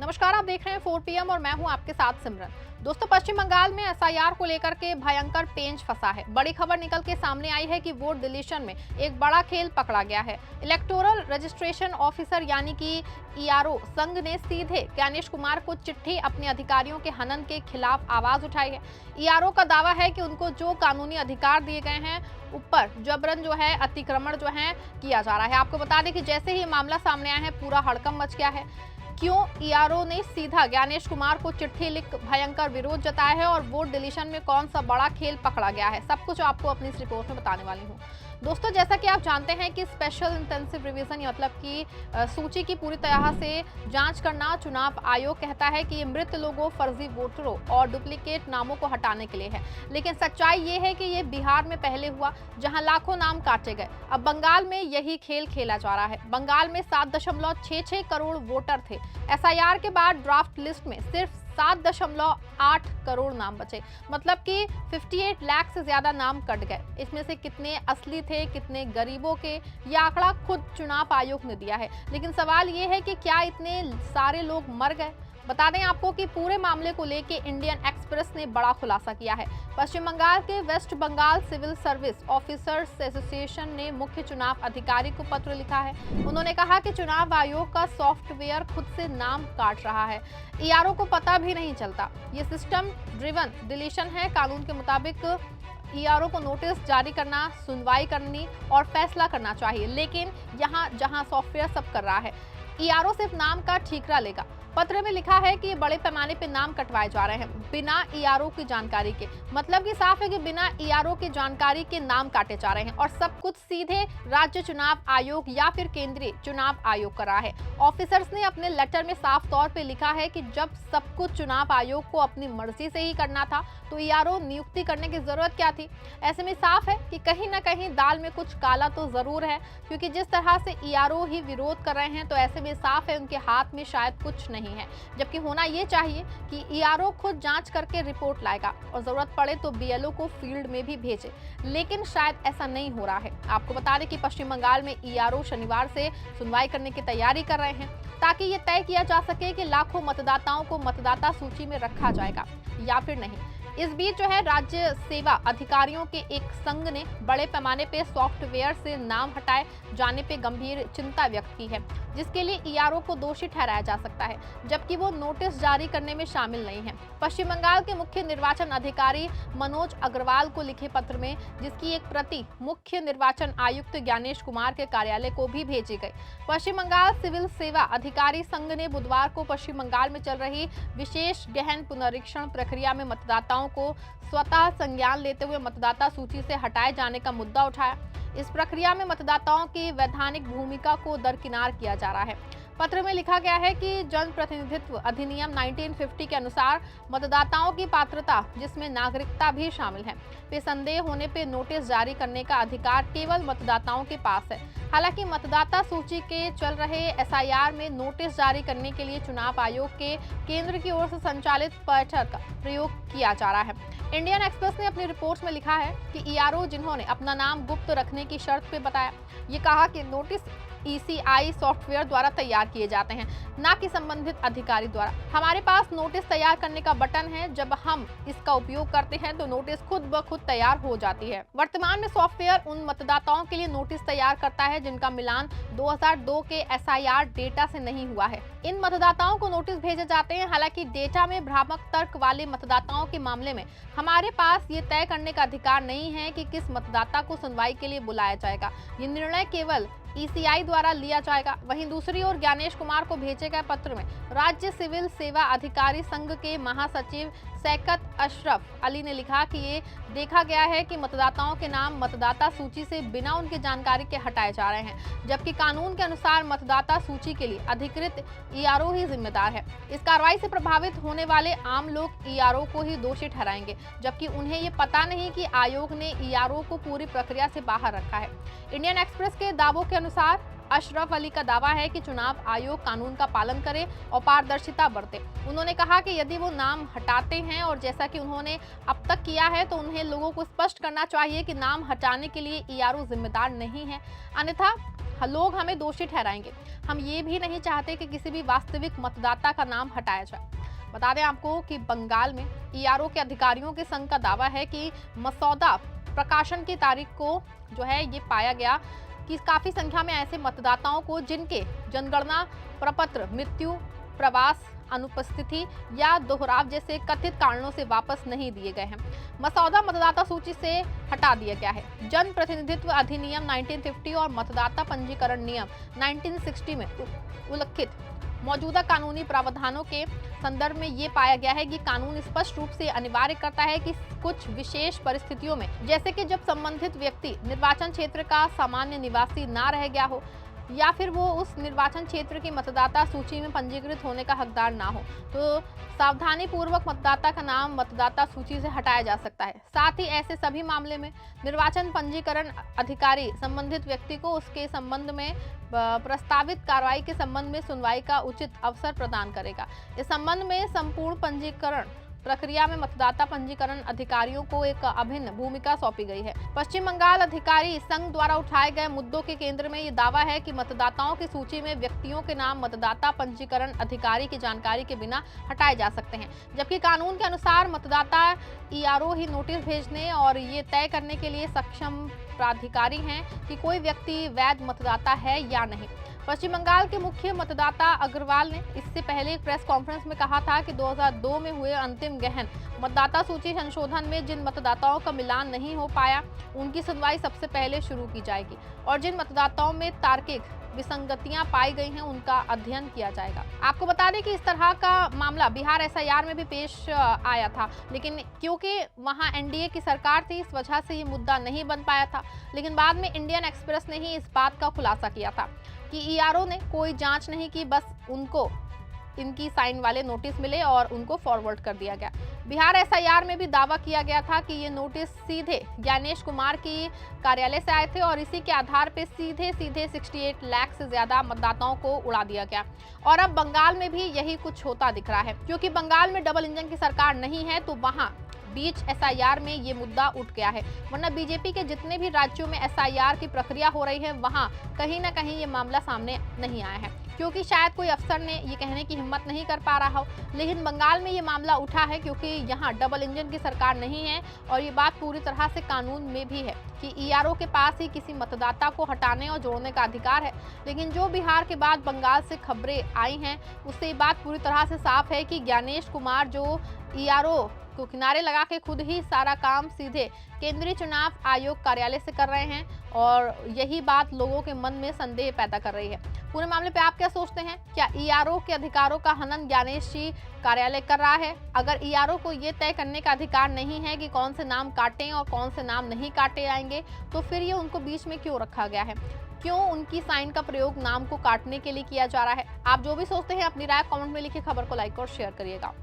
नमस्कार, आप देख रहे हैं 4 PM और मैं हूं आपके साथ सिमरन। दोस्तों, पश्चिम बंगाल में एसआईआर को लेकर के भयंकर पेंच फंसा है। बड़ी खबर निकल के सामने आई है कि वोट डिलीशन में एक बड़ा खेल पकड़ा गया है। इलेक्टोरल रजिस्ट्रेशन ऑफिसर यानी कि ईआरओ संघ ने सीधे ज्ञानेश कुमार को चिट्ठी अपने अधिकारियों के हनन के खिलाफ आवाज उठाई है। ईआरओ का दावा है कि उनको जो कानूनी अधिकार दिए गए हैं ऊपर जबरन जो है अतिक्रमण जो है किया जा रहा है। आपको बता दें कि जैसे ही मामला सामने आया है पूरा हड़कंप मच गया है। क्यों ईआरओ ने सीधा ज्ञानेश कुमार को चिट्ठी लिख भयंकर विरोध जताया है और वोट डिलीशन में कौन सा बड़ा खेल पकड़ा गया है, सब कुछ आपको अपनी इस रिपोर्ट में बताने वाली हूँ। दोस्तों, जैसा कि आप जानते हैं कि स्पेशल इंटेंसिव रिवीजन मतलब कि सूची की पूरी तरह से जांच करना चुनाव आयोग कहता है कि ये मृत लोगों, फर्जी वोटरों और डुप्लीकेट नामों को हटाने के लिए है। लेकिन सच्चाई ये है कि ये बिहार में पहले हुआ जहां लाखों नाम काटे गए। अब बंगाल में यही खेल खेला जा रहा है। बंगाल में 7.66 करोड़ वोटर थे। एसआईआर के बाद ड्राफ्ट लिस्ट में सिर्फ 7.8 करोड़ नाम बचे, मतलब कि 58 लाख से ज्यादा नाम कट गए। इसमें से कितने असली थे, कितने गरीबों के, ये आंकड़ा खुद चुनाव आयोग ने दिया है। लेकिन सवाल ये है कि क्या इतने सारे लोग मर गए? बता दें आपको कि पूरे मामले को लेके इंडियन एक्सप्रेस ने बड़ा खुलासा किया है। पश्चिम बंगाल के west Bengal civil service officers association ने मुख्य चुनाव अधिकारी को पत्र लिखा है। उन्होंने कहा कि चुनाव आयोग का सॉफ्टवेयर खुद से नाम काट रहा है। ईआरओ को पता भी नहीं चलता। ये सिस्टम ड्रिवन डिलीशन है। कानून के मुताबिक ईआरओ को नोटिस जारी करना, सुनवाई करनी और फैसला करना चाहिए। लेकिन यहाँ जहाँ सॉफ्टवेयर सब कर रहा है, ईआरओ सिर्फ नाम का ठीकरा लेगा। पत्र में लिखा है कि बड़े पैमाने पे नाम कटवाए जा रहे हैं बिना ईआरओ की जानकारी के। मतलब कि साफ है कि बिना ईआरओ की जानकारी के नाम काटे जा रहे हैं और सब कुछ सीधे राज्य चुनाव आयोग या फिर केंद्रीय चुनाव आयोग कर रहा है। ऑफिसर्स ने अपने लेटर में साफ तौर पे लिखा है कि जब सब कुछ चुनाव आयोग को अपनी मर्जी से ही करना था तो ईआरओ नियुक्ति करने की जरूरत क्या थी। ऐसे में साफ है कि कहीं ना कहीं दाल में कुछ काला तो जरूर है, क्योंकि जिस तरह से ईआरओ ही विरोध कर रहे हैं तो ऐसे में साफ है उनके हाथ में शायद कुछ नहीं है। जबकि होना ये चाहिए कि ईआरओ खुद जांच करके रिपोर्ट लाएगा और जरूरत पड़े तो बीएलओ को फील्ड में भी भेजे। लेकिन शायद ऐसा नहीं हो रहा है। आपको बता दें कि पश्चिम बंगाल में ईआरओ शनिवार से सुनवाई करने की तैयारी कर रहे हैं ताकि ये तय किया जा सके कि लाखों मतदाताओं को मतदाता सूची में रखा जाएगा या फिर नहीं। इस बीच जो है राज्य सेवा अधिकारियों के एक संघ ने बड़े पैमाने पे सॉफ्टवेयर से नाम हटाए जाने पे गंभीर चिंता व्यक्त की है, जिसके लिए ईआरओ को दोषी ठहराया जा सकता है, जबकि वो नोटिस जारी करने में शामिल नहीं है। पश्चिम बंगाल के मुख्य निर्वाचन अधिकारी मनोज अग्रवाल को लिखे पत्र में, जिसकी एक प्रति मुख्य निर्वाचन आयुक्त ज्ञानेश कुमार के कार्यालय को भी भेजी गई। पश्चिम बंगाल सिविल सेवा अधिकारी संघ ने बुधवार को पश्चिम बंगाल में चल रही विशेष गहन पुनरीक्षण प्रक्रिया में मतदाताओं को स्वतः संज्ञान लेते हुए मतदाता सूची से हटाए जाने का मुद्दा उठाया। इस प्रक्रिया में मतदाताओं की वैधानिक भूमिका को दरकिनार किया जा रहा है। पत्र में लिखा गया है कि जन प्रतिनिधित्व अधिनियम 1950 के अनुसार मतदाताओं की पात्रता, जिसमें नागरिकता भी शामिल है, पे संदेह होने पे नोटिस जारी करने का अधिकार केवल मतदाताओं के पास है। हालांकि मतदाता सूची के चल रहे एसआईआर में नोटिस जारी करने के लिए चुनाव आयोग के केंद्र की ओर से संचालित पोर्टल का प्रयोग किया जा रहा है। इंडियन एक्सप्रेस ने अपनी रिपोर्ट में लिखा है कि ईआरओ, जिन्होंने अपना नाम गुप्त रखने की शर्त पे बताया, ये कहा कि नोटिस ईसीआई सॉफ्टवेयर द्वारा तैयार किए जाते हैं, ना कि संबंधित अधिकारी द्वारा। हमारे पास नोटिस तैयार करने का बटन है, जब हम इसका उपयोग करते हैं तो नोटिस खुद ब खुद तैयार हो जाती है। वर्तमान में सॉफ्टवेयर उन मतदाताओं के लिए नोटिस तैयार करता है जिनका मिलान 2002 के एसआईआर डेटा से नहीं हुआ है। इन मतदाताओं को नोटिस भेजे जाते हैं। हालांकि डेटा में भ्रामक तर्क वाले मतदाताओं के मामले में हमारे पास ये तय करने का अधिकार नहीं है कि किस मतदाता को सुनवाई के लिए बुलाया जाएगा। ये निर्णय केवल ईसीआई द्वारा लिया जाएगा। वहीं दूसरी ओर ज्ञानेश कुमार को भेजे गए पत्र में राज्य सिविल सेवा अधिकारी संघ के महासचिव सैकत अशरफ अली ने लिखा कि ये देखा गया है कि मतदाताओं के नाम मतदाता सूची से बिना उनकी जानकारी के हटाए जा रहे हैं, जबकि कानून के अनुसार मतदाता सूची के लिए अधिकृत ईआरओ ही जिम्मेदार है। इस कार्रवाई से प्रभावित होने वाले आम लोग ईआरओ को ही दोषी ठहराएंगे, जबकि उन्हें ये पता नहीं कि आयोग ने ईआरओ को पूरी प्रक्रिया से बाहर रखा है। इंडियन एक्सप्रेस के दावों के अनुसार अशरफ अली का दावा है कि चुनाव आयोग कानून का पालन करे और पारदर्शिता बरते। उन्होंने कहा कि यदि वो नाम हटाते हैं और जैसा कि उन्होंने अब तक किया है तो उन्हें लोगों को स्पष्ट करना चाहिए कि नाम हटाने के लिए ईआरओ जिम्मेदार नहीं है, अन्यथा लोग हमें दोषी ठहराएंगे। हम ये भी नहीं चाहते कि किसी भी वास्तविक मतदाता का नाम हटाया जाए। बता दें आपको कि बंगाल में ईआरओ के अधिकारियों के संघ का दावा है कि मसौदा प्रकाशन की तारीख को जो है ये पाया गया कि काफी संख्या में ऐसे मतदाताओं को जिनके जनगणना प्रपत्र मृत्यु, प्रवास, अनुपस्थिति या दोहराव जैसे कथित कारणों से वापस नहीं दिए गए हैं, मसौदा मतदाता सूची से हटा दिया गया है। जन प्रतिनिधित्व अधिनियम 1950 और मतदाता पंजीकरण नियम 1960 में उल्लिखित मौजूदा कानूनी प्रावधानों के संदर्भ में ये पाया गया है कि कानून स्पष्ट रूप से अनिवार्य करता है कि कुछ विशेष परिस्थितियों में, जैसे कि जब संबंधित व्यक्ति निर्वाचन क्षेत्र का सामान्य निवासी ना रह गया हो या फिर वो उस निर्वाचन क्षेत्र की मतदाता सूची में पंजीकृत होने का हकदार ना हो, तो सावधानी पूर्वक मतदाता का नाम मतदाता सूची से हटाया जा सकता है। साथ ही ऐसे सभी मामले में निर्वाचन पंजीकरण अधिकारी संबंधित व्यक्ति को उसके संबंध में प्रस्तावित कार्रवाई के संबंध में सुनवाई का उचित अवसर प्रदान करेगा। इस संबंध में संपूर्ण पंजीकरण प्रक्रिया में मतदाता पंजीकरण अधिकारियों को एक अभिन्न भूमिका सौंपी गई है। पश्चिम बंगाल अधिकारी संघ द्वारा उठाए गए मुद्दों के केंद्र में ये दावा है कि मतदाताओं की सूची में व्यक्तियों के नाम मतदाता पंजीकरण अधिकारी की जानकारी के बिना हटाए जा सकते हैं, जबकि कानून के अनुसार मतदाता ईआरओ ही नोटिस भेजने और ये तय करने के लिए सक्षम प्राधिकारी हैं कि कोई व्यक्ति वैध मतदाता है या नहीं। पश्चिम बंगाल के मुख्य मतदाता अग्रवाल ने इससे पहले एक प्रेस कॉन्फ्रेंस में कहा था कि 2002 में हुए अंतिम गहन मतदाता सूची संशोधन में जिन मतदाताओं का मिलान नहीं हो पाया, उनकी सुनवाई सबसे पहले शुरू की जाएगी और जिन मतदाताओं में तार्किक विसंगतियां पाई गई हैं उनका अध्ययन किया जाएगा। आपको बता दें कि इस तरह का मामला बिहार एसआईआर में भी पेश आया था, लेकिन क्योंकि वहां एनडीए की सरकार थी, इस वजह से ये मुद्दा नहीं बन पाया था। लेकिन बाद में इंडियन एक्सप्रेस ने ही इस बात का खुलासा किया था कि ईआरओ ने कोई जांच नहीं की, बस उनको इनकी साइन वाले नोटिस मिले और उनको फॉरवर्ड कर दिया गया। बिहार एसआईआर में भी दावा किया गया था कि ये नोटिस सीधे ज्ञानेश कुमार की कार्यालय से आए थे और इसी के आधार पे सीधे 68 लाख से ज्यादा मतदाताओं को उड़ा दिया गया। और अब बंगाल में भी यही कुछ होता दिख रहा है, क्योंकि बंगाल में डबल इंजन की सरकार नहीं है, तो वहां बीच एसआईआर में ये मुद्दा उठ गया है। वरना बीजेपी के जितने भी राज्यों में एसआईआर की प्रक्रिया हो रही है, वहां कहीं ना कहीं ये मामला सामने नहीं आया है, क्योंकि शायद कोई अफसर ने ये कहने की हिम्मत नहीं कर पा रहा हो। लेकिन बंगाल में ये मामला उठा है क्योंकि यहाँ डबल इंजन की सरकार नहीं है और ये बात पूरी तरह से कानून में भी है कि ईआरओ के पास ही किसी मतदाता को हटाने और जोड़ने का अधिकार है। लेकिन जो बिहार के बाद बंगाल से खबरें आई हैं, उससे ये बात पूरी तरह से साफ है कि ज्ञानेश कुमार जो ईआरओ को किनारे लगा के खुद ही सारा काम सीधे केंद्रीय चुनाव आयोग कार्यालय से कर रहे हैं, और यही बात लोगों के मन में संदेह पैदा कर रही है। पूरे मामले पे आप क्या सोचते हैं? क्या ईआरओ के अधिकारों का हनन ज्ञानेश जी कार्यालय कर रहा है? अगर ईआरओ को ये तय करने का अधिकार नहीं है कि कौन से नाम काटें और कौन से नाम नहीं काटे जाएंगे, तो फिर ये उनको बीच में क्यों रखा गया है? क्यों उनकी साइन का प्रयोग नाम को काटने के लिए किया जा रहा है? आप जो भी सोचते हैं अपनी राय कमेंट में लिखिए। खबर को लाइक और शेयर करिएगा।